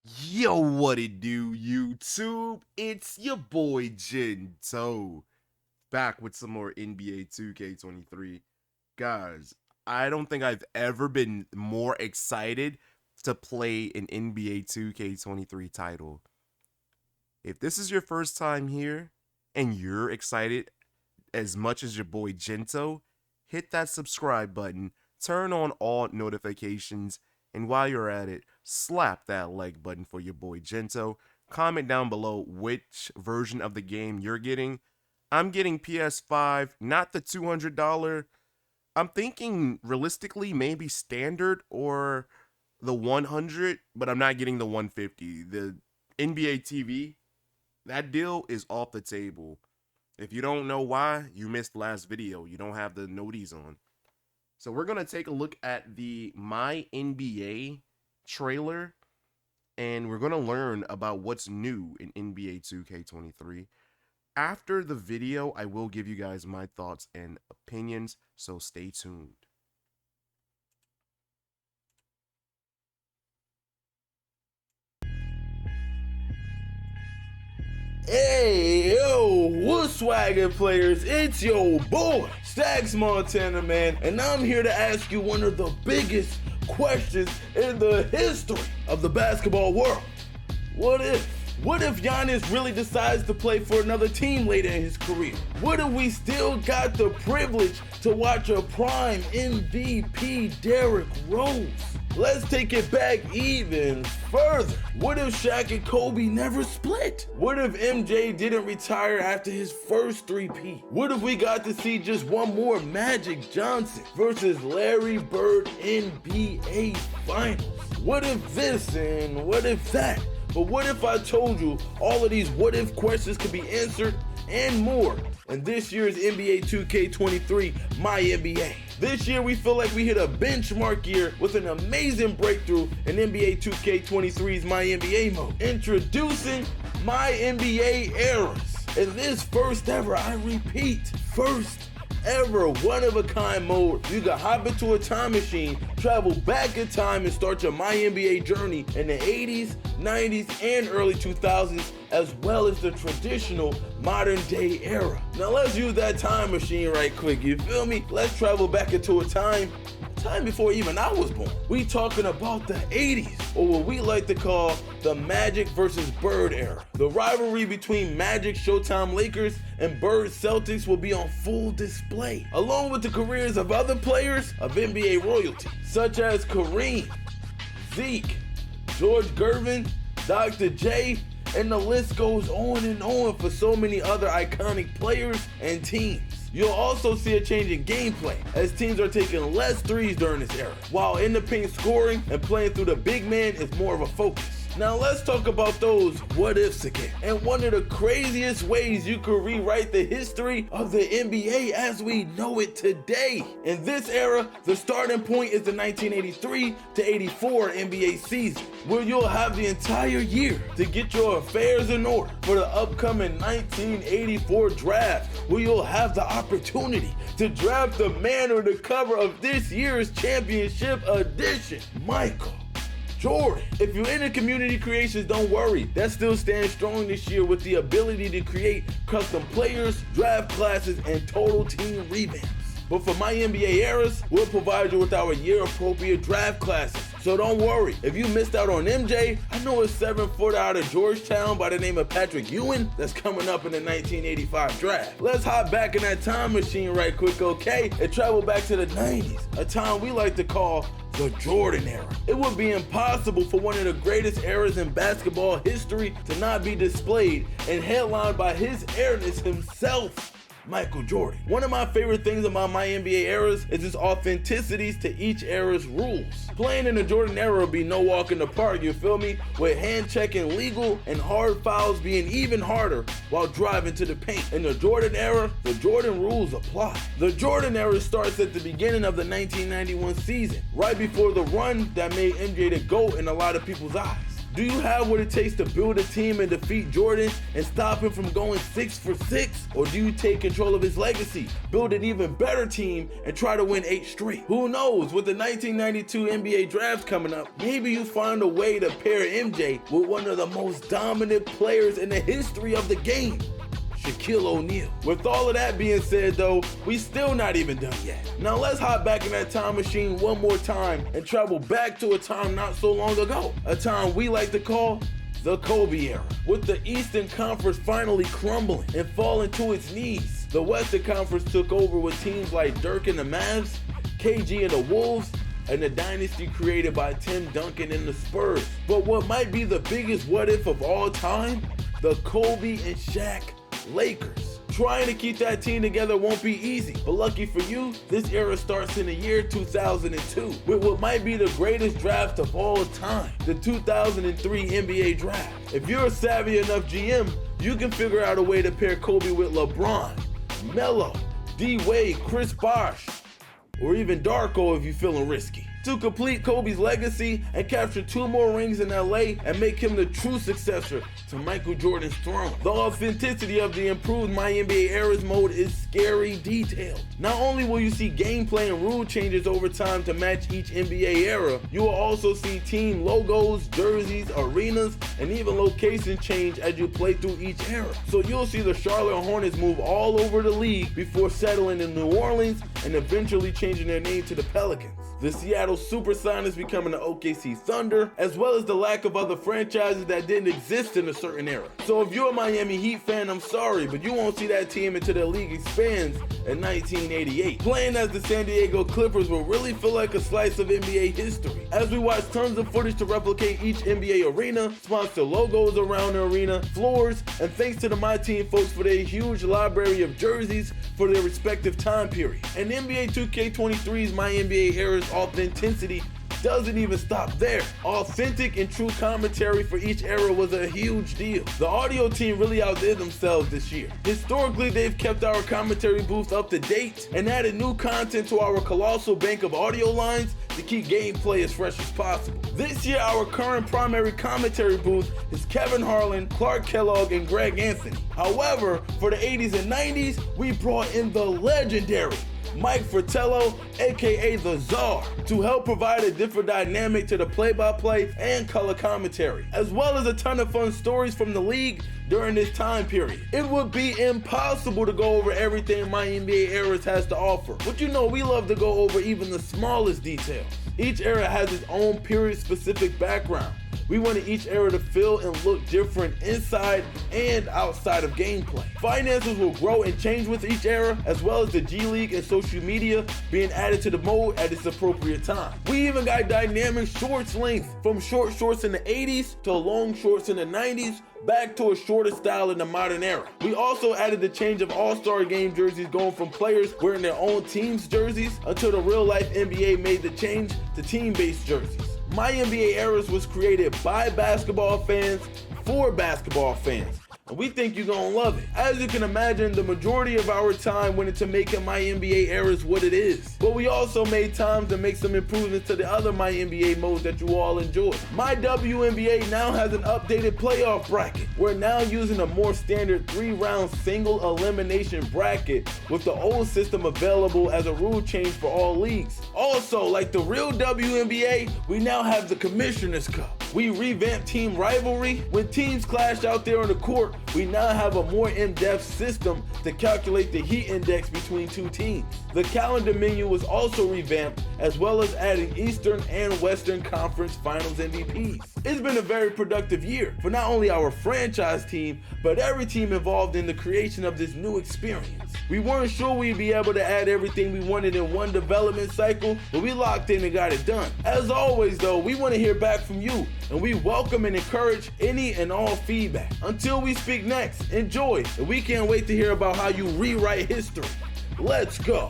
Yo, what it do, YouTube? It's your boy Gento, back with some more NBA 2K23. Guys, I don't think I've ever been more excited to play an NBA 2K23 title. If this is your first time here and you're excited as much as your boy Gento, hit that subscribe button, turn on all notifications, and while you're at it, slap that like button for your boy Gento. Comment down below which version of the game you're getting. I'm getting PS5, not the $200. I'm thinking realistically maybe standard or the 100, but I'm not getting the 150. The NBA TV, that deal is off the table. If you don't know why, you missed last video. You don't have the noties on. So we're going to take a look at the MyNBA trailer, and we're going to learn about what's new in NBA 2K23. After the video, I will give you guys my thoughts and opinions, so stay tuned. Hey, yo, what's swaggin' players? It's your boy, Stacks Montana, man, and I'm here to ask you one of the biggest questions in the history of the basketball world. What if Giannis really decides to play for another team later in his career? What if we still got the privilege to watch a prime MVP Derrick Rose? Let's take it back even further. What if Shaq and Kobe never split? What if MJ didn't retire after his first three-peat? What if we got to see just one more Magic Johnson versus Larry Bird NBA Finals? What if this and what if that? But what if I told you all of these what if questions could be answered and more in this year's NBA 2K23 MyNBA? This year we feel like we hit a benchmark year with an amazing breakthrough in NBA 2K23's MyNBA mode. Introducing MyNBA Eras. In this first ever, I repeat, first ever one-of-a-kind mode, you can hop into a time machine, travel back in time, and start your MyNBA journey in the 80s, 90s, and early 2000s, as well as the traditional modern-day era. Now let's use that time machine right quick, you feel me? Let's travel back into a time before even I was born. We talking about the 80s, or what we like to call the Magic versus Bird era. The rivalry between Magic Showtime Lakers and Bird Celtics will be on full display, along with the careers of other players of NBA royalty, such as Kareem, Zeke, George Gervin, Dr. J, and the list goes on and on for so many other iconic players and teams. You'll also see a change in gameplay as teams are taking less threes during this era, while in the paint scoring and playing through the big man is more of a focus. Now let's talk about those what ifs again. And one of the craziest ways you could rewrite the history of the NBA as we know it today. In this era, the starting point is the 1983 to 84 NBA season, where you'll have the entire year to get your affairs in order for the upcoming 1984 draft, where you'll have the opportunity to draft the man on the cover of this year's championship edition, Michael Jordan. If you're into community creations, don't worry. That still stands strong this year with the ability to create custom players, draft classes, and total team revamps. But for MyNBA Eras, we'll provide you with our year-appropriate draft classes. So don't worry, if you missed out on MJ, I know a 7-footer out of Georgetown by the name of Patrick Ewing that's coming up in the 1985 draft. Let's hop back in that time machine right quick, okay? And travel back to the 90s, a time we like to call the Jordan era. It would be impossible for one of the greatest eras in basketball history to not be displayed and headlined by his airness himself, Michael Jordan. One of my favorite things about MyNBA Eras is its authenticities to each era's rules. Playing in the Jordan era will be no walk in the park, you feel me? With hand checking legal and hard fouls being even harder while driving to the paint. In the Jordan era, the Jordan rules apply. The Jordan era starts at the beginning of the 1991 season, right before the run that made MJ the GOAT in a lot of people's eyes. Do you have what it takes to build a team and defeat Jordan and stop him from going 6 for 6? Or do you take control of his legacy, build an even better team, and try to win 8 straight? Who knows, with the 1992 NBA draft coming up, maybe you find a way to pair MJ with one of the most dominant players in the history of the game, Shaquille O'Neal. With all of that being said though, we still not even done yet. Now let's hop back in that time machine one more time and travel back to a time not so long ago. A time we like to call the Kobe era. With the Eastern Conference finally crumbling and falling to its knees, the Western Conference took over with teams like Dirk and the Mavs, KG and the Wolves, and the dynasty created by Tim Duncan and the Spurs. But what might be the biggest what if of all time? The Kobe and Shaq Lakers. Trying to keep that team together won't be easy, but lucky for you, this era starts in the year 2002 with what might be the greatest draft of all time, the 2003 NBA draft. If you're a savvy enough GM, you can figure out a way to pair Kobe with LeBron, Melo, D-Wade, Chris Bosh, or even Darko if you're feeling risky, to complete Kobe's legacy and capture 2 more rings in LA and make him the true successor to Michael Jordan's throne. The authenticity of the improved MyNBA Eras mode is scary detailed. Not only will you see gameplay and rule changes over time to match each NBA era, you will also see team logos, jerseys, arenas, and even location change as you play through each era. So you'll see the Charlotte Hornets move all over the league before settling in New Orleans and eventually changing their name to the Pelicans. The Seattle Supersonics becoming the OKC Thunder, as well as the lack of other franchises that didn't exist in a certain era. So if you're a Miami Heat fan, I'm sorry, but you won't see that team until the league expands in 1988. Playing as the San Diego Clippers will really feel like a slice of NBA history, as we watch tons of footage to replicate each NBA arena, sponsor logos around the arena, floors, and thanks to the My Team folks for their huge library of jerseys for their respective time period. And NBA 2K23's MyNBA Era's authenticity doesn't even stop there. Authentic and true commentary for each era was a huge deal. The audio team really outdid themselves this year. Historically, they've kept our commentary booth up to date and added new content to our colossal bank of audio lines to keep gameplay as fresh as possible. This year, our current primary commentary booth is Kevin Harlan, Clark Kellogg, and Greg Anthony. However, for the 80s and 90s, we brought in the legendary Mike Fratello, aka the Czar, to help provide a different dynamic to the play-by-play and color commentary, as well as a ton of fun stories from the league during this time period. It would be impossible to go over everything MyNBA Eras has to offer, but you know we love to go over even the smallest details. Each era has its own period-specific background. We wanted each era to feel and look different inside and outside of gameplay. Finances will grow and change with each era, as well as the G League and social media being added to the mode at its appropriate time. We even got dynamic shorts length, from short shorts in the 80s to long shorts in the 90s, back to a shorter style in the modern era. We also added the change of All-Star Game jerseys, going from players wearing their own team's jerseys until the real-life NBA made the change to team-based jerseys. MyNBA Eras was created by basketball fans for basketball fans, and we think you're gonna love it. As you can imagine, the majority of our time went into making MyNBA Eras what it is, but we also made time to make some improvements to the other MyNBA modes that you all enjoy. My WNBA now has an updated playoff bracket. We're now using a more standard 3-round single elimination bracket, with the old system available as a rule change for all leagues. Also, like the real WNBA, we now have the Commissioner's Cup. We revamped team rivalry. When teams clash out there on the court, we now have a more in-depth system to calculate the heat index between two teams. The calendar menu was also revamped, as well as adding Eastern and Western Conference Finals MVPs. It's been a very productive year for not only our franchise team, but every team involved in the creation of this new experience. We weren't sure we'd be able to add everything we wanted in one development cycle, but we locked in and got it done. As always though, we want to hear back from you, and we welcome and encourage any and all feedback. Until we speak next, enjoy, and we can't wait to hear about how you rewrite history. Let's go.